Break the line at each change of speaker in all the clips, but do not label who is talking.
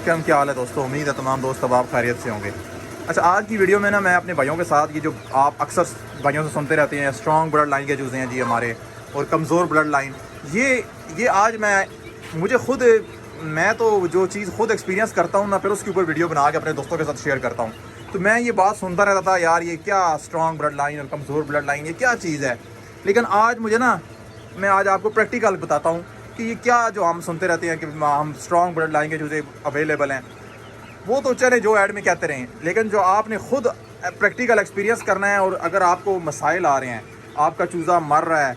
علیکم، کیا حال ہے دوستو؟ امید ہے تمام دوست اب آپ خیریت سے ہوں گے۔ اچھا، آج کی ویڈیو میں نا میں اپنے بھائیوں کے ساتھ یہ جو آپ اکثر بھائیوں سے سنتے رہتے ہیں اسٹرانگ بلڈ لائن کے چوزے ہیں جی ہمارے، اور کمزور بلڈ لائن، یہ آج مجھے خود میں تو جو چیز خود ایکسپیرینس کرتا ہوں نا، پھر اس کے اوپر ویڈیو بنا کے اپنے دوستوں کے ساتھ شیئر کرتا ہوں۔ تو میں یہ بات سنتا رہتا تھا یار یہ کیا اسٹرانگ بلڈ لائن اور کمزور بلڈ لائن، یہ کیا چیز ہے؟ لیکن آج میں آج آپ کو پریکٹیکل بتاتا ہوں کہ یہ کیا جو ہم سنتے رہتے ہیں کہ ہم اسٹرانگ بلڈ لائن کے چوزے اویلیبل ہیں، وہ تو چلے جو ایڈ میں کہتے رہیں، لیکن جو آپ نے خود پریکٹیکل ایکسپیرینس کرنا ہے، اور اگر آپ کو مسائل آ رہے ہیں، آپ کا چوزا مر رہا ہے،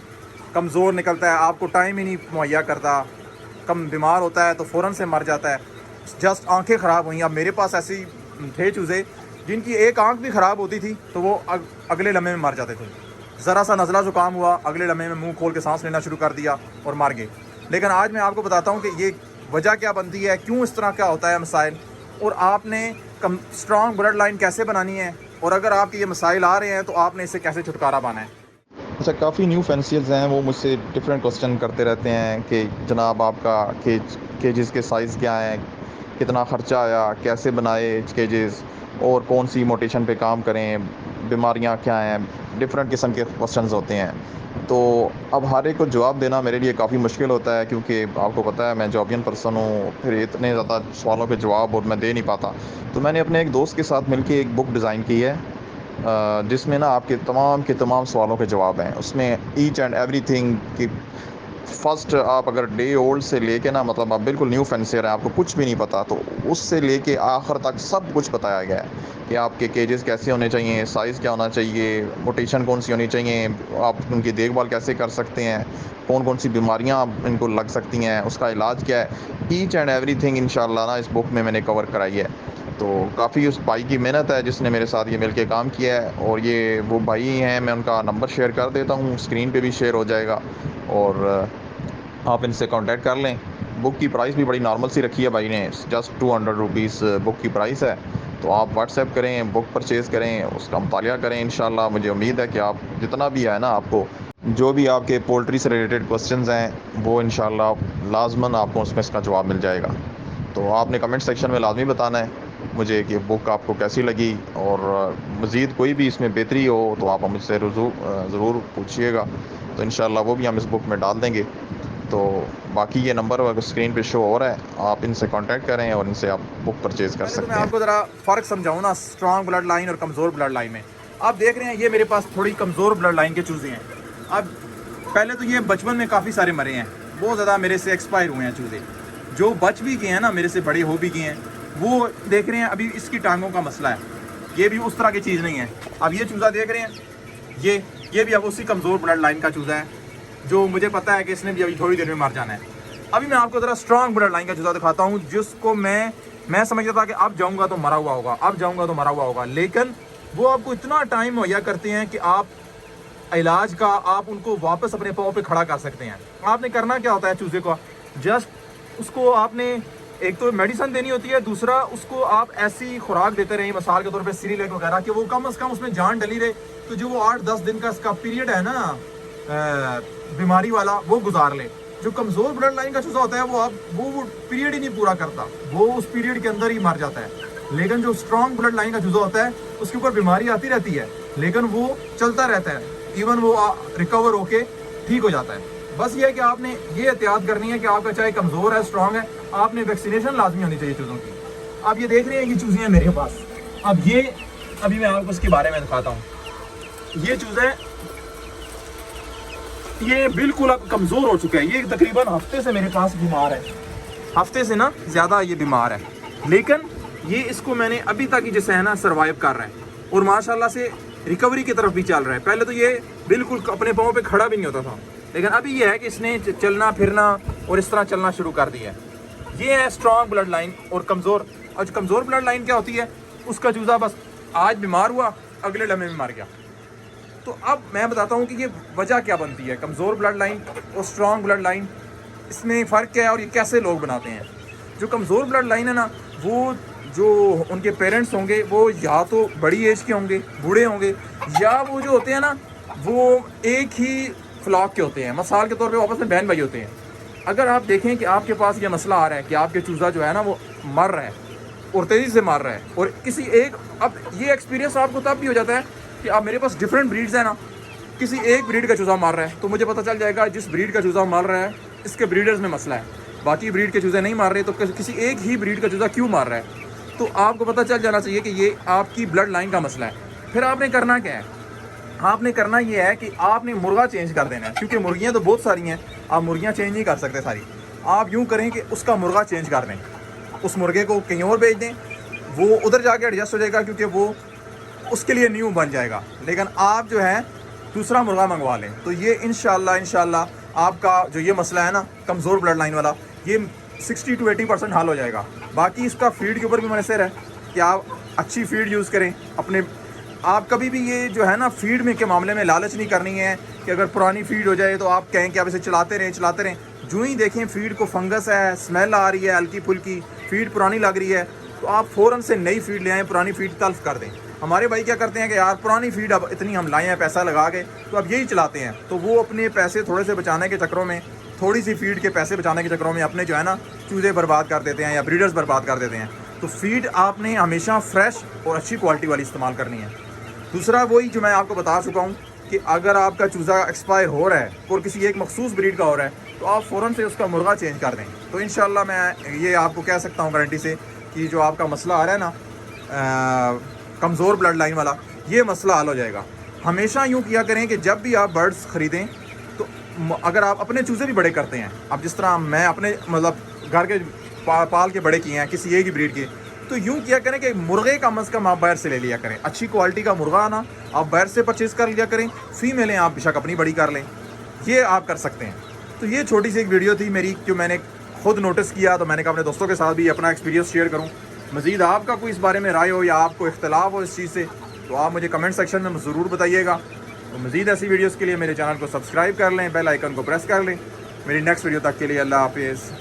کمزور نکلتا ہے، آپ کو ٹائم ہی نہیں مہیا کرتا، کم بیمار ہوتا ہے تو فوراً سے مر جاتا ہے، جسٹ آنکھیں خراب ہوئیں۔ اب میرے پاس ایسی تھے چوزے جن کی ایک آنکھ بھی خراب ہوتی تھی تو وہ اگلے لمحے میں مر جاتے تھے، ذرا سا نزلہ زکام ہوا اگلے لمحے میں منہ کھول کے سانس لینا شروع کر دیا اور مر گئے۔ لیکن آج میں آپ کو بتاتا ہوں کہ یہ وجہ کیا بنتی ہے، کیوں اس طرح کیا ہوتا ہے مسائل، اور آپ نے اسٹرانگ بلڈ لائن کیسے بنانی ہے، اور اگر آپ کے یہ مسائل آ رہے ہیں تو آپ نے اس سے کیسے چھٹکارا پانا ہے۔
اچھا، کافی نیو فینسیئرز ہیں، وہ مجھ سے ڈفرینٹ کوسچن کرتے رہتے ہیں کہ جناب آپ کا کیجز کے سائز کیا ہیں، کتنا خرچہ آیا، کیسے بنائے کیجز، اور کون سی موٹیشن پہ کام کریں، بیماریاں کیا ہیں، ڈفرینٹ قسم کے کوسچنز ہوتے ہیں۔ تو اب ہر ایک کو جواب دینا میرے لیے کافی مشکل ہوتا ہے، کیونکہ آپ کو پتہ ہے میں جابین پرسن ہوں، پھر اتنے زیادہ سوالوں کے جواب اور میں دے نہیں پاتا۔ تو میں نے اپنے ایک دوست کے ساتھ مل کے ایک بک ڈیزائن کی ہے، جس میں نا آپ کے تمام سوالوں کے جواب ہیں۔ اس میں ایچ اینڈ ایوری تھنگ کی فرسٹ، آپ اگر ڈے اولڈ سے لے کے نا، مطلب آپ بالکل نیو فینسیئر ہیں، آپ کو کچھ بھی نہیں پتا، تو اس سے لے کے آخر تک سب کچھ بتایا گیا ہے کہ آپ کے کیجز کیسے ہونے چاہیے، سائز کیا ہونا چاہیے، موٹیشن کون سی ہونی چاہیے، آپ ان کی دیکھ بھال کیسے کر سکتے ہیں، کون سی بیماریاں ان کو لگ سکتی ہیں، اس کا علاج کیا ہے، ایچ اینڈ ایوری تھنگ انشاءاللہ نا اس بک میں نے کور کرائی ہے۔ تو کافی اس بھائی کی محنت ہے جس نے میرے ساتھ یہ مل کے کام کیا ہے، اور یہ وہ بھائی ہیں، میں ان کا نمبر شیئر کر دیتا ہوں، اسکرین پہ بھی شیئر ہو جائے گا، اور آپ ان سے کانٹیکٹ کر لیں۔ بک کی پرائس بھی بڑی نارمل سی رکھی ہے بھائی نے، جسٹ 200 روپیز بک کی پرائس ہے۔ تو آپ واٹس ایپ کریں، بک پرچیز کریں، اس کا مطالعہ کریں، انشاءاللہ مجھے امید ہے کہ آپ جتنا بھی ہے نا، آپ کو جو بھی آپ کے پولٹری سے ریلیٹڈ کوسچنز ہیں وہ انشاءاللہ لازماً آپ کو اس میں اس کا جواب مل جائے گا۔ تو آپ نے کمنٹ سیکشن میں لازمی بتانا ہے مجھے کہ بک آپ کو کیسی لگی، اور مزید کوئی بھی اس میں بہتری ہو تو آپ مجھ سے ضرور پوچھیے گا، تو انشاءاللہ وہ بھی ہم اس بک میں ڈال دیں گے۔ تو باقی یہ نمبر اسکرین پہ شو ہو رہا ہے، آپ ان سے کانٹیکٹ کریں اور ان سے آپ بک پرچیز کر
پہلے تو میں
سکتے ہیں۔
آپ کو ذرا فرق سمجھاؤں نا اسٹرانگ بلڈ لائن اور کمزور بلڈ لائن میں۔ آپ دیکھ رہے ہیں یہ میرے پاس تھوڑی کمزور بلڈ لائن کے چوزے ہیں۔ اب پہلے تو یہ بچپن میں کافی سارے مرے ہیں، بہت زیادہ میرے سے ایکسپائر ہوئے ہیں چوزے، جو بچ بھی گئے ہیں نا، میرے سے بڑے ہو بھی گئے ہیں، وہ دیکھ رہے ہیں ابھی اس کی ٹانگوں کا مسئلہ ہے، یہ بھی اس طرح کی چیز نہیں ہے۔ اب یہ چوزا دیکھ رہے ہیں، یہ بھی اب اسی کمزور بلڈ لائن کا چوزا ہے، جو مجھے پتا ہے کہ اس نے بھی ابھی تھوڑی دیر میں مر جانا ہے۔ ابھی میں آپ کو ذرا اسٹرانگ بلڈ لائن کا چوزا دکھاتا ہوں، جس کو میں سمجھتا تھا کہ اب جاؤں گا تو مرا ہوا ہوگا، لیکن وہ آپ کو اتنا ٹائم مہیا کرتے ہیں کہ آپ علاج کا آپ ان کو واپس اپنے پاؤں پہ کھڑا کر سکتے ہیں۔ آپ نے کرنا کیا ہوتا ہے چوزے کو، جسٹ اس کو آپ نے ایک تو میڈیسن دینی ہوتی ہے، دوسرا اس کو آپ ایسی خوراک دیتے رہیں، مثال کے طور پہ سیریلیک وغیرہ، کہ وہ کم از کم اس میں جان ڈلی رہے، تو جو وہ 8-10 دن کا اس کا پیریڈ ہے نا بیماری والا، وہ گزار لے۔ جو کمزور بلڈ لائن کا چوزا ہوتا ہے وہ پیریڈ ہی نہیں پورا کرتا، وہ اس پیریڈ کے اندر ہی مر جاتا ہے۔ لیکن جو اسٹرانگ بلڈ لائن کا چوزا ہوتا ہے اس کے اوپر بیماری آتی رہتی ہے، لیکن وہ چلتا رہتا ہے، ایون وہ ریکور ہو کے ٹھیک ہو جاتا ہے۔ بس یہ ہے کہ آپ نے یہ احتیاط کرنی ہے کہ آپ کا چاہے کمزور ہے اسٹرانگ ہے، آپ نے ویکسینیشن لازمی ہونی چاہیے چوزوں کی۔ اب یہ دیکھ رہے ہیں یہ چوزے ہیں میرے پاس، ابھی میں آپ کو اس کے بارے میں دکھاتا ہوں۔ یہ چوزے یہ بالکل اب کمزور ہو چکا ہے، یہ تقریباً ہفتے سے میرے پاس بیمار ہے، ہفتے سے نا زیادہ یہ بیمار ہے، لیکن یہ اس کو میں نے ابھی تک ہی جیسے ہے نا سروائیو کر رہا ہے، اور ماشاءاللہ سے ریکوری کی طرف بھی چل رہا ہے۔ پہلے تو یہ بالکل اپنے پاؤں پہ کھڑا بھی نہیں ہوتا تھا، لیکن ابھی یہ ہے کہ اس نے چلنا پھرنا اور اس طرح چلنا شروع کر دیا ہے۔ یہ ہے اسٹرانگ بلڈ لائن اور کمزور۔ اور جو کمزور بلڈ لائن کیا ہوتی ہے، اس کا چوزا بس آج بیمار ہوا اگلے لمحے میں مر گیا۔ تو اب میں بتاتا ہوں کہ یہ وجہ کیا بنتی ہے کمزور بلڈ لائن اور اسٹرانگ بلڈ لائن، اس میں فرق کیا ہے اور یہ کیسے لوگ بناتے ہیں۔ جو کمزور بلڈ لائن ہے نا، وہ جو ان کے پیرنٹس ہوں گے وہ یا تو بڑی ایج کے ہوں گے، بوڑھے ہوں گے، یا وہ جو ہوتے ہیں نا وہ ایک ہی فلاک کے ہوتے ہیں، مثال کے طور پہ آپس میں بہن بھائی ہوتے ہیں۔ اگر آپ دیکھیں کہ آپ کے پاس یہ مسئلہ آ رہا ہے کہ آپ کے چوزا جو ہے نا وہ مر رہا ہے اور تیزی سے مار رہا ہے، اور کسی ایک، اب یہ ایکسپیرینس آپ کو تب بھی ہو جاتا ہے کہ آپ، میرے پاس ڈفرینٹ بریڈز ہیں نا، کسی ایک بریڈ کا چوزا مار رہا ہے تو مجھے پتہ چل جائے گا جس بریڈ کا چوزا مار رہا ہے اس کے بریڈرز میں مسئلہ ہے، باقی بریڈ کے چوزے نہیں مار رہے، تو کسی ایک ہی بریڈ کا چوزا کیوں مار رہا ہے، تو آپ کو پتہ چل جانا چاہیے کہ یہ آپ کی بلڈ لائن کا مسئلہ ہے۔ پھر آپ نے کرنا کیا ہے، آپ نے کرنا یہ ہے کہ آپ نے مرغا چینج کر دینا ہے، کیونکہ مرغیاں تو بہت ساری ہیں، آپ مرغیاں چینج نہیں کر سکتے ساری۔ آپ یوں کریں کہ اس کا مرغا چینج کر دیں، اس مرغے کو کہیں اور بھیج دیں، وہ ادھر جا کے ایڈجسٹ ہو جائے گا کیونکہ وہ اس کے لیے نیو بن جائے گا، لیکن آپ جو ہے دوسرا مرغا منگوا لیں تو یہ انشاءاللہ آپ کا جو یہ مسئلہ ہے نا کمزور بلڈ لائن والا، یہ 60 to 80% حل ہو جائے گا۔ باقی اس کا فیڈ کے اوپر بھی منحصر ہے کہ آپ اچھی فیڈ یوز کریں اپنے۔ آپ کبھی بھی یہ جو ہے نا فیڈ میں کے معاملے میں لالچ نہیں کرنی ہے کہ اگر پرانی فیڈ ہو جائے تو آپ کہیں کہ آپ اسے چلاتے رہیں، جو ہی دیکھیں فیڈ کو فنگس ہے، اسمیل آ رہی ہے ہلکی پھلکی، فیڈ پرانی لگ رہی ہے، تو آپ فوراً سے نئی فیڈ لے آئیں، پرانی فیڈ تلف کر دیں۔ ہمارے بھائی کیا کرتے ہیں کہ یار پرانی فیڈ اب اتنی ہم لائے ہیں پیسہ لگا کے تو اب یہی چلاتے ہیں، تو وہ اپنے پیسے تھوڑے سے بچانے کے چکروں میں، تھوڑی سی فیڈ کے پیسے بچانے کے چکروں میں اپنے جو ہے نا چوزے برباد کر دیتے ہیں یا بریڈرز برباد کر دیتے ہیں۔ تو فیڈ آپ نے ہمیشہ فریش اور اچھی کوالٹی والی استعمال کرنی ہے۔ دوسرا وہی جو میں آپ کو بتا چکا ہوں کہ اگر آپ کا چوزا ایکسپائر ہو رہا ہے اور کسی ایک مخصوص بریڈ کا ہو رہا ہے تو آپ فوراً سے اس کا مرغا چینج کر دیں، تو انشاءاللہ میں یہ آپ کو کہہ سکتا ہوں گارنٹی سے کہ جو آپ کا مسئلہ آ رہا ہے نا کمزور بلڈ لائن والا، یہ مسئلہ حل ہو جائے گا۔ ہمیشہ یوں کیا کریں کہ جب بھی آپ برڈز خریدیں تو اگر آپ اپنے چوزے بھی بڑے کرتے ہیں، اب جس طرح میں اپنے مطلب گھر کے پال کے بڑے کیے ہیں کسی ایک ہی بریڈ کے، تو یوں کیا کریں کہ مرغے کم از کم آپ باہر سے لے لیا کریں، اچھی کوالٹی کا مرغا آنا آپ باہر سے پرچیز کر لیا کریں، فیمیلیں آپ بے شک اپنی بڑی کر لیں، یہ آپ کر سکتے ہیں۔ تو یہ چھوٹی سی ایک ویڈیو تھی میری جو میں نے خود نوٹس کیا، تو میں نے کہا اپنے دوستوں کے ساتھ بھی اپنا ایکسپیرینس شیئر کروں۔ مزید آپ کا کوئی اس بارے میں رائے ہو یا آپ کو اختلاف ہو اس چیز سے تو آپ مجھے کمنٹ سیکشن میں ضرور بتائیے گا۔ تو مزید ایسی ویڈیوز کے لیے میرے چینل کو سبسکرائب کر لیں، بیل آئیکن کو پریس کر لیں۔ میری نیکسٹ ویڈیو تک کے لیے اللہ حافظ۔